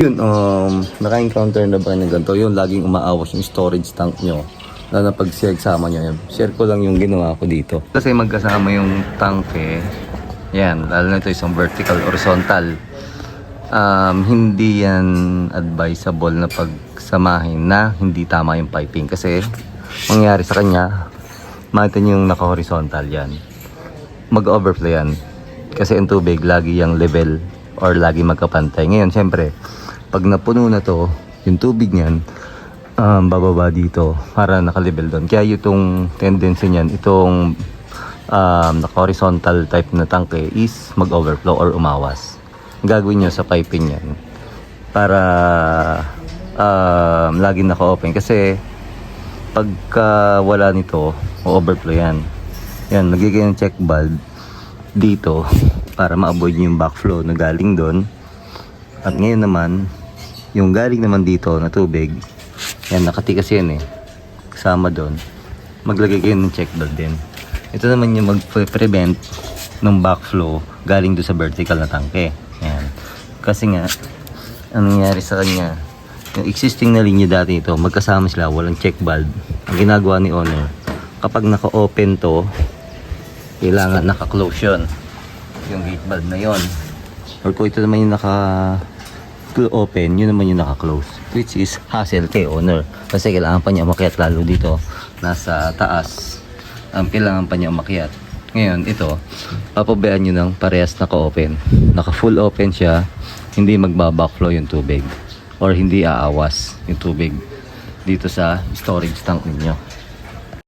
Yun, naka-encounter na ba ng ganito? Yung laging umaawas yung storage tank nyo. Na pag sama nyo, share ko lang yung ginawa ko dito. Kasi magkasama yung tanke. Yan, lalo na ito isang vertical, horizontal. Hindi yan advisable na pagsamahin na hindi tama yung piping. Kasi mangyari sa kanya, makita nyo yung naka-horizontal yan. Mag-overflow yan. Kasi ang tubig, lagi yung level or lagi magkapantay. Ngayon, syempre, pag napuno na to, yung tubig niyan, bababa dito para nakalibel doon. Kaya itong tendency niyan, itong naka-horizontal type na tanke is mag-overflow or umawas. Gagawin nyo sa piping yan para lagi naka-open. Kasi pagka wala nito, o-overflow yan. Yan, nagiging check valve dito para ma-avoid yung backflow na galing doon. At ngayon naman, yung galing naman dito na tubig, yan, nakatikas yan eh, kasama doon, maglagay kayo ng check valve din. Ito naman yung mag-prevent ng backflow galing doon sa vertical na tangke. Yan. Kasi nga, ang nangyari sa kanya, yung existing na linya dati ito, magkasama sila, walang check valve. Ang ginagawa ni owner, kapag naka-open to, kailangan naka-close yun, yung gate valve na yon. Or kung ito naman yung naka-open, yun naman yung naka-close, which is hassle kay owner. Kasi kailangan pa niya umakyat, lalo dito nasa taas, kailangan pa niya umakyat. Ngayon ito, papabayaan nyo ng parehas naka-open, naka-full open siya, hindi magbabackflow yung tubig or hindi aawas yung tubig dito sa storage tank ninyo.